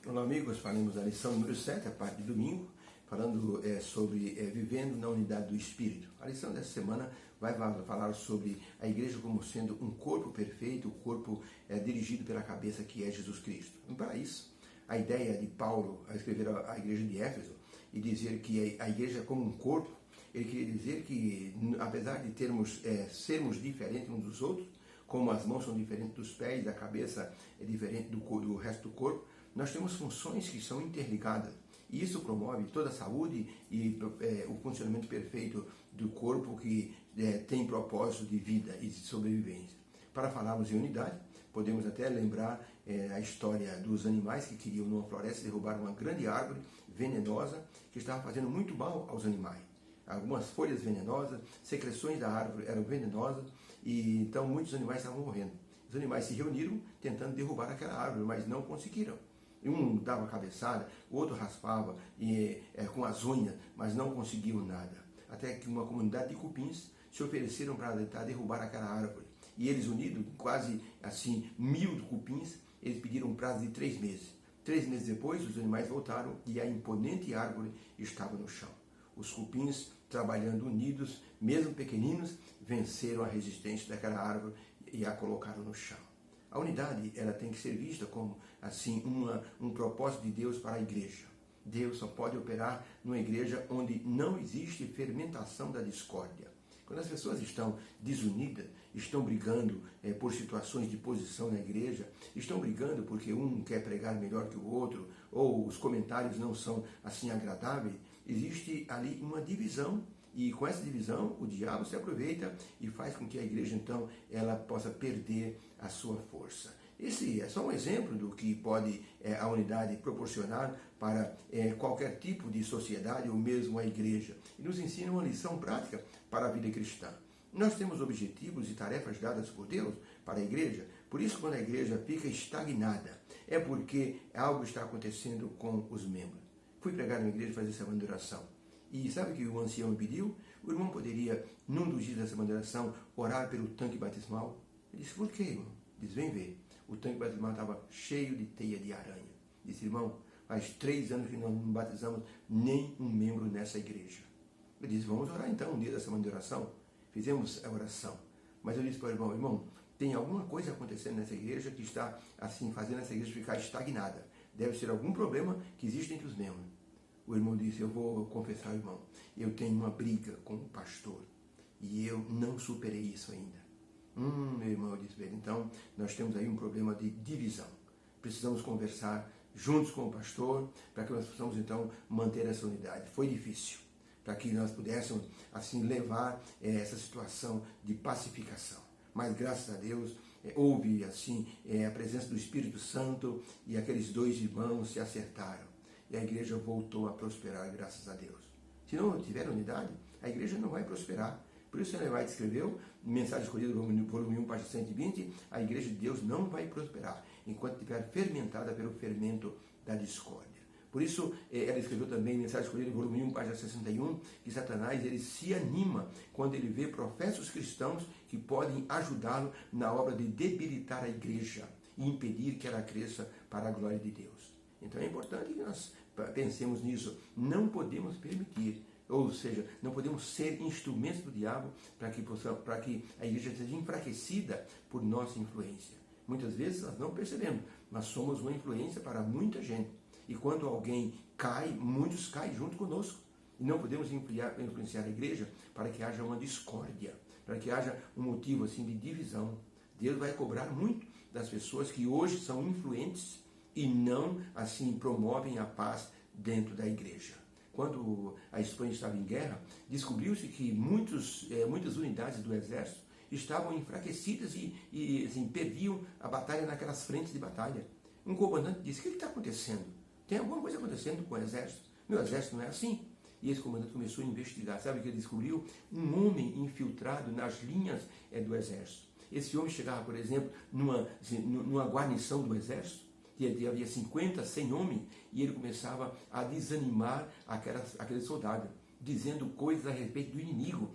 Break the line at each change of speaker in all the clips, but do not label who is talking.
Olá amigos, falamos da lição número 7, a parte de domingo, falando sobre vivendo na unidade do Espírito. A lição dessa semana vai falar sobre a igreja como sendo um corpo perfeito, um corpo dirigido pela cabeça que é Jesus Cristo. E para isso, a ideia de Paulo a escrever à igreja de Éfeso e dizer que a igreja é como um corpo, ele queria dizer que apesar de sermos diferentes uns dos outros, como as mãos são diferentes dos pés, a cabeça é diferente do resto do corpo, nós temos funções que são interligadas. E isso promove toda a saúde e o funcionamento perfeito do corpo que tem propósito de vida e de sobrevivência. Para falarmos em unidade, podemos até lembrar a história dos animais que queriam numa floresta derrubar uma grande árvore venenosa que estava fazendo muito mal aos animais. Algumas folhas venenosas, secreções da árvore eram venenosas e então muitos animais estavam morrendo. Os animais se reuniram tentando derrubar aquela árvore, mas não conseguiram. Um dava cabeçada, o outro raspava com as unhas, mas não conseguiu nada. Até que uma comunidade de cupins se ofereceram para tentar derrubar aquela árvore. E eles unidos, quase assim 1000 cupins, eles pediram um prazo de 3 meses. 3 meses depois, os animais voltaram e a imponente árvore estava no chão. Os cupins, trabalhando unidos, mesmo pequeninos, venceram a resistência daquela árvore e a colocaram no chão. A unidade ela tem que ser vista como assim um propósito de Deus para a igreja. Deus só pode operar numa igreja onde não existe fermentação da discórdia. Quando as pessoas estão desunidas, estão brigando por situações de posição na igreja, estão brigando porque um quer pregar melhor que o outro, ou os comentários não são assim agradáveis, existe ali uma divisão. E com essa divisão, o diabo se aproveita e faz com que a igreja, então, ela possa perder a sua força. Esse é só um exemplo do que pode a unidade proporcionar para qualquer tipo de sociedade ou mesmo a igreja. E nos ensina uma lição prática para a vida cristã. Nós temos objetivos e tarefas dadas por Deus para a igreja. Por isso, quando a igreja fica estagnada, é porque algo está acontecendo com os membros. Fui pregar na igreja fazer semana de oração. E sabe o que o ancião me pediu? O irmão poderia, num dos dias dessa oração, orar pelo tanque batismal? Ele disse, por quê, irmão? Ele disse, vem ver. O tanque batismal estava cheio de teia de aranha. Disse, irmão, faz 3 anos que nós não batizamos nem um membro nessa igreja. Ele disse, vamos orar então, um dia da semana de oração. Fizemos a oração. Mas eu disse para o irmão, irmão, tem alguma coisa acontecendo nessa igreja que está, assim, fazendo essa igreja ficar estagnada. Deve ser algum problema que existe entre os membros. O irmão disse, eu vou confessar, irmão, eu tenho uma briga com o pastor e eu não superei isso ainda. Meu irmão, eu disse, então nós temos aí um problema de divisão. Precisamos conversar juntos com o pastor para que nós possamos então manter essa unidade. Foi difícil, para que nós pudéssemos assim levar essa situação de pacificação. Mas graças a Deus houve assim a presença do Espírito Santo e aqueles 2 irmãos se acertaram. E a igreja voltou a prosperar, graças a Deus. Se não tiver unidade, a igreja não vai prosperar. Por isso, Ellen White escreveu, Mensagem Escolhida, volume 1, página 120, a igreja de Deus não vai prosperar, enquanto estiver fermentada pelo fermento da discórdia. Por isso, ela escreveu também, Mensagem Escolhida, volume 1, página 61, que Satanás ele se anima quando ele vê professos cristãos que podem ajudá-lo na obra de debilitar a igreja e impedir que ela cresça para a glória de Deus. Então é importante que nós pensemos nisso. Não podemos permitir, ou seja, não podemos ser instrumentos do diabo para que a igreja seja enfraquecida por nossa influência. Muitas vezes nós não percebemos, mas somos uma influência para muita gente. E quando alguém cai, muitos caem junto conosco. E não podemos influenciar a igreja para que haja uma discórdia, para que haja um motivo assim de divisão. Deus vai cobrar muito das pessoas que hoje são influentes e não, assim, promovem a paz dentro da igreja. Quando a Espanha estava em guerra, descobriu-se que muitas unidades do exército estavam enfraquecidas e assim, perdiam a batalha naquelas frentes de batalha. Um comandante disse, o que está acontecendo? Tem alguma coisa acontecendo com o exército? Meu exército não é assim. E esse comandante começou a investigar. Sabe o que ele descobriu? Um homem infiltrado nas linhas do exército. Esse homem chegava, por exemplo, numa guarnição do exército, que havia 50, 100 homens, e ele começava a desanimar aquele soldado, dizendo coisas a respeito do inimigo.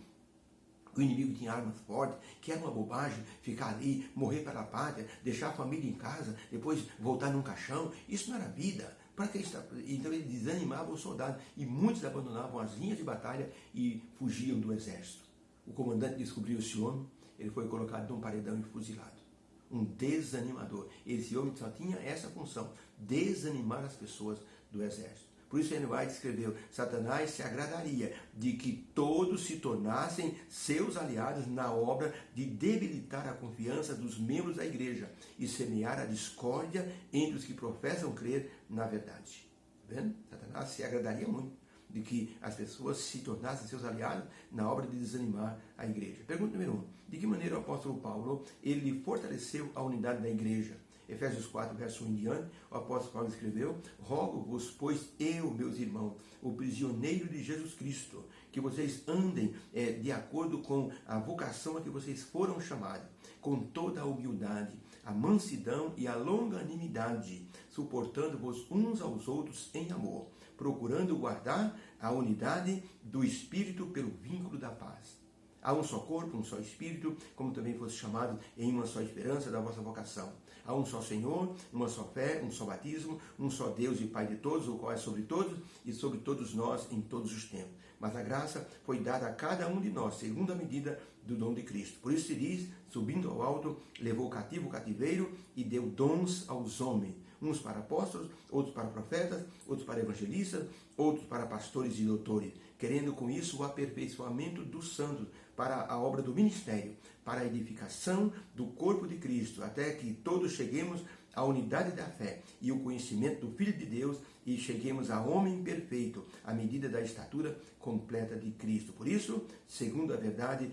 O inimigo tinha armas fortes, que era uma bobagem ficar ali, morrer pela pátria, deixar a família em casa, depois voltar num caixão. Isso não era vida. Para que está? Então ele desanimava os soldados e muitos abandonavam as linhas de batalha e fugiam do exército. O comandante descobriu esse homem, ele foi colocado num paredão e fuzilado. Um desanimador. Esse homem só tinha essa função, desanimar as pessoas do exército. Por isso Ellen White escreveu: Satanás se agradaria de que todos se tornassem seus aliados na obra de debilitar a confiança dos membros da igreja e semear a discórdia entre os que professam crer na verdade. Tá vendo? Satanás se agradaria muito de que as pessoas se tornassem seus aliados na obra de desanimar a igreja. Pergunta número 1. De que maneira o apóstolo Paulo ele fortaleceu a unidade da igreja? Efésios 4, verso 1 em diante, o apóstolo Paulo escreveu: Rogo-vos, pois eu, meus irmãos, o prisioneiro de Jesus Cristo, que vocês andem de acordo com a vocação a que vocês foram chamados, com toda a humildade, a mansidão e a longanimidade, suportando-vos uns aos outros em amor, procurando guardar a unidade do Espírito pelo vínculo da paz. Há um só corpo, um só Espírito, como também fosse chamado em uma só esperança da vossa vocação. Há um só Senhor, uma só fé, um só batismo, um só Deus e Pai de todos, o qual é sobre todos e sobre todos nós em todos os tempos. Mas a graça foi dada a cada um de nós, segundo a medida do dom de Cristo. Por isso se diz, subindo ao alto, levou cativo o cativeiro e deu dons aos homens. Uns para apóstolos, outros para profetas, outros para evangelistas, outros para pastores e doutores, querendo com isso o aperfeiçoamento dos santos para a obra do ministério, para a edificação do corpo de Cristo, até que todos cheguemos à unidade da fé e o conhecimento do Filho de Deus e cheguemos a homem perfeito, à medida da estatura completa de Cristo. Por isso, segundo a verdade,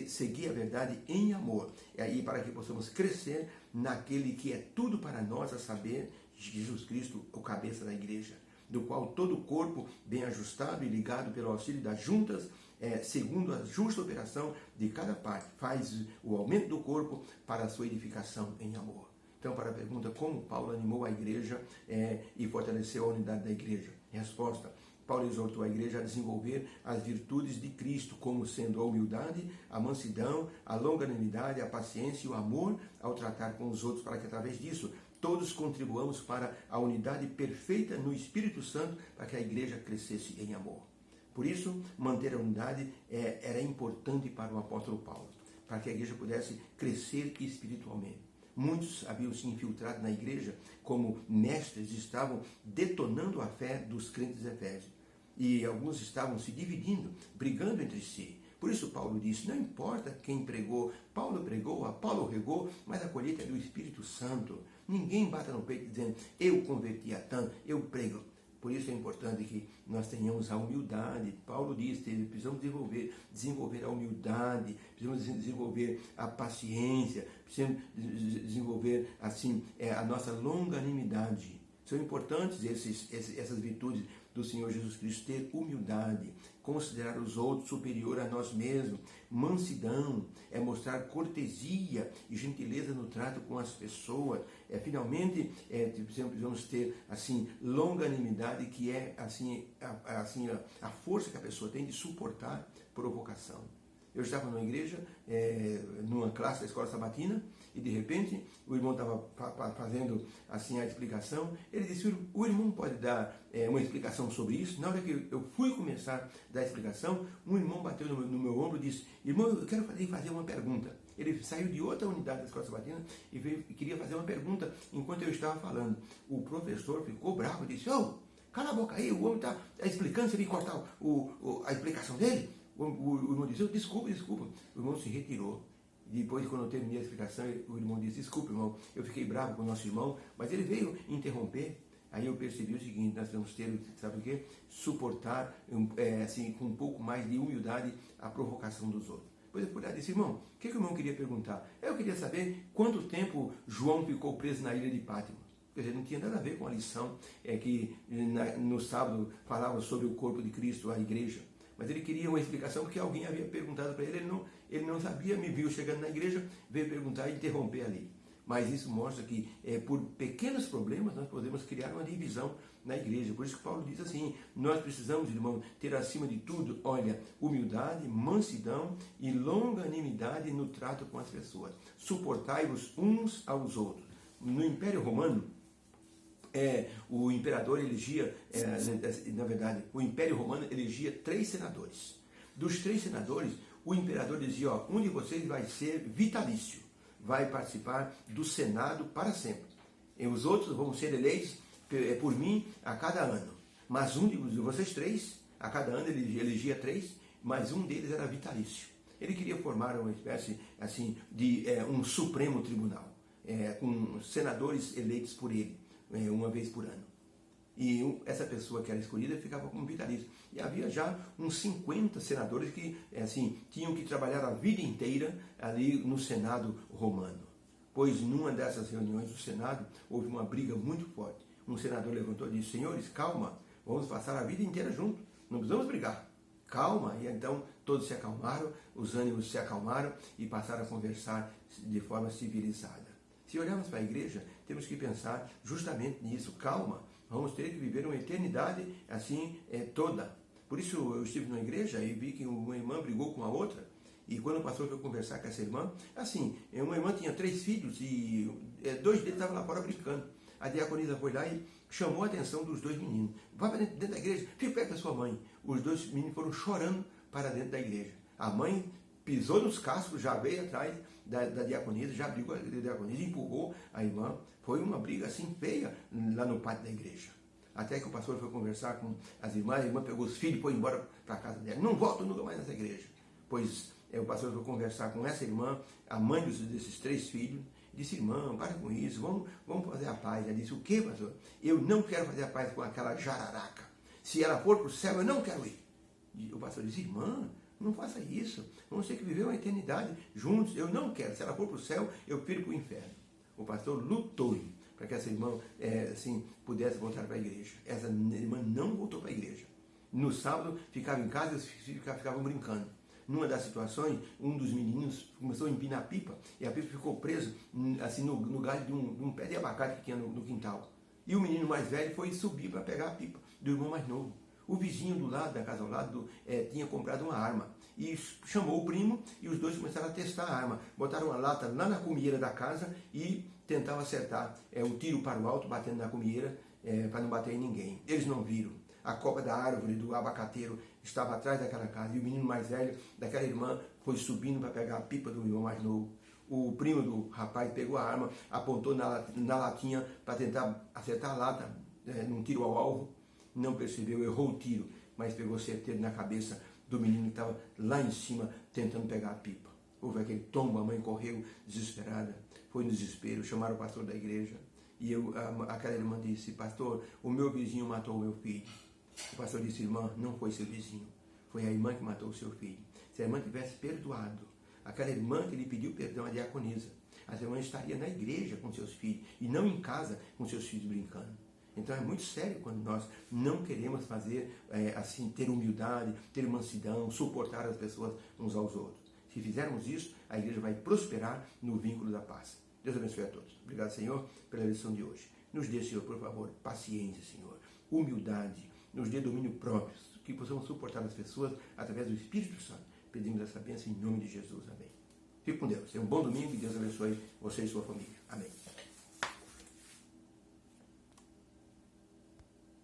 seguir a verdade em amor, e para que possamos crescer naquele que é tudo para nós, a saber, Jesus Cristo, o cabeça da igreja, do qual todo o corpo, bem ajustado e ligado pelo auxílio das juntas, segundo a justa operação de cada parte, faz o aumento do corpo para a sua edificação em amor. Então, para a pergunta, como Paulo animou a igreja e fortaleceu a unidade da igreja? Resposta: Paulo exortou a igreja a desenvolver as virtudes de Cristo, como sendo a humildade, a mansidão, a longanimidade, a paciência e o amor ao tratar com os outros, para que através disso todos contribuamos para a unidade perfeita no Espírito Santo, para que a igreja crescesse em amor. Por isso, manter a unidade era importante para o apóstolo Paulo, para que a igreja pudesse crescer espiritualmente. Muitos haviam se infiltrado na igreja como mestres, estavam detonando a fé dos crentes efésios. E alguns estavam se dividindo, brigando entre si. Por isso Paulo disse, não importa quem pregou, Paulo pregou, Apolo regou, mas a colheita é do Espírito Santo. Ninguém bata no peito dizendo, eu converti a tanto, eu prego. Por isso é importante que nós tenhamos a humildade. Paulo diz que precisamos desenvolver a humildade, precisamos desenvolver a paciência, precisamos desenvolver assim, a nossa longanimidade. São importantes essas virtudes do Senhor Jesus Cristo, ter humildade, considerar os outros superior a nós mesmos, mansidão, mostrar cortesia e gentileza no trato com as pessoas, finalmente precisamos ter assim longanimidade, que é assim a força que a pessoa tem de suportar provocação. Eu estava numa igreja, numa classe da escola sabatina, e de repente o irmão estava fazendo assim a explicação. Ele disse, o irmão pode dar uma explicação sobre isso? Na hora que eu fui começar a dar a explicação, um irmão bateu no meu ombro e disse, irmão, eu quero fazer uma pergunta. Ele saiu de outra unidade da escola sabatina e queria fazer uma pergunta enquanto eu estava falando. O professor ficou bravo e disse, cala a boca aí, o homem está explicando, você vem cortar a explicação dele? O irmão disse, desculpa. O irmão se retirou. Depois, quando eu terminei a explicação, o irmão disse, desculpa, irmão, eu fiquei bravo com o nosso irmão, mas ele veio interromper. Aí eu percebi o seguinte, nós vamos ter, sabe o quê? Suportar, assim, com um pouco mais de humildade, a provocação dos outros. Depois eu fui lá e disse, irmão, o que o irmão queria perguntar? Eu queria saber quanto tempo João ficou preso na ilha de Pátmos. Quer dizer, não tinha nada a ver com a lição que no sábado falava sobre o corpo de Cristo, a igreja. Mas ele queria uma explicação porque alguém havia perguntado para ele, ele não sabia, me viu chegando na igreja, veio perguntar e interromper ali. Mas isso mostra que por pequenos problemas nós podemos criar uma divisão na igreja. Por isso que Paulo diz assim, nós precisamos, irmão, ter acima de tudo, humildade, mansidão e longanimidade no trato com as pessoas. Suportai-vos uns aos outros. No Império Romano, o imperador elegia, na verdade, o Império Romano elegia 3 senadores. Dos 3 senadores, o imperador dizia, ó, um de vocês vai ser vitalício, vai participar do Senado para sempre. E os outros vão ser eleitos por mim a cada ano. Mas um de vocês 3, a cada ano ele elegia 3, mas um deles era vitalício. Ele queria formar uma espécie assim de um supremo tribunal, com senadores eleitos por ele, uma vez por ano. E essa pessoa que era escolhida ficava como vitalício. E havia já uns 50 senadores que assim tinham que trabalhar a vida inteira ali no Senado romano. Pois numa dessas reuniões do Senado houve uma briga muito forte. Um senador levantou e disse, senhores, calma, vamos passar a vida inteira juntos, não precisamos brigar. Calma, e então todos se acalmaram, os ânimos se acalmaram e passaram a conversar de forma civilizada. Se olharmos para a igreja, temos que pensar justamente nisso, calma, vamos ter que viver uma eternidade assim toda. Por isso eu estive numa igreja e vi que uma irmã brigou com a outra, e quando o pastor foi conversar com essa irmã, assim, uma irmã tinha 3 filhos e 2 deles estavam lá fora brincando. A diaconisa foi lá e chamou a atenção dos 2 meninos. Vai para dentro da igreja, fica perto da sua mãe. Os 2 meninos foram chorando para dentro da igreja. A mãe pisou nos cascos, já veio atrás da diaconisa, já brigou com a diaconisa, empurrou a irmã. Foi uma briga assim feia lá no pátio da igreja. Até que o pastor foi conversar com as irmãs, a irmã pegou os filhos e foi embora para a casa dela. Não volto nunca mais nessa igreja. Pois o pastor foi conversar com essa irmã, a mãe desses 3 filhos, disse, irmã, para com isso, vamos fazer a paz. Ela disse, o que, pastor? Eu não quero fazer a paz com aquela jararaca. Se ela for para o céu, eu não quero ir. E o pastor disse, irmã, não faça isso. Vamos ter que viver uma eternidade juntos. Eu não quero. Se ela for para o céu, eu prefiro para o inferno. O pastor lutou para que essa irmã assim, pudesse voltar para a igreja. Essa irmã não voltou para a igreja. No sábado, ficava em casa e os filhos ficavam brincando. Numa das situações, um dos meninos começou a empinar a pipa e a pipa ficou presa assim, no galho de um pé de abacate que tinha no quintal. E o menino mais velho foi subir para pegar a pipa do irmão mais novo. O vizinho do lado, da casa ao lado, tinha comprado uma arma e chamou o primo e os 2 começaram a testar a arma. Botaram uma lata lá na cumieira da casa e tentavam acertar o tiro para o alto, batendo na cumieira para não bater em ninguém. Eles não viram. A copa da árvore do abacateiro estava atrás daquela casa e o menino mais velho daquela irmã foi subindo para pegar a pipa do irmão mais novo. O primo do rapaz pegou a arma, apontou na latinha para tentar acertar a lata num tiro ao alvo. Não percebeu, errou o tiro, mas pegou certeiro na cabeça do menino que estava lá em cima tentando pegar a pipa. Houve aquele tombo, a mãe correu desesperada, foi no desespero, chamaram o pastor da igreja e aquela irmã disse, pastor, o meu vizinho matou o meu filho. O pastor disse, irmã, não foi seu vizinho, foi a irmã que matou o seu filho. Se a irmã tivesse perdoado, aquela irmã que lhe pediu perdão, a diaconisa, a irmã estaria na igreja com seus filhos e não em casa com seus filhos brincando. Então é muito sério quando nós não queremos fazer, assim, ter humildade, ter mansidão, suportar as pessoas uns aos outros. Se fizermos isso, a igreja vai prosperar no vínculo da paz. Deus abençoe a todos. Obrigado, Senhor, pela lição de hoje. Nos dê, Senhor, por favor, paciência, Senhor, humildade, nos dê domínio próprio, que possamos suportar as pessoas através do Espírito Santo. Pedimos essa bênção em nome de Jesus. Amém. Fique com Deus. Tenha um bom domingo e Deus abençoe você e sua família. Amém.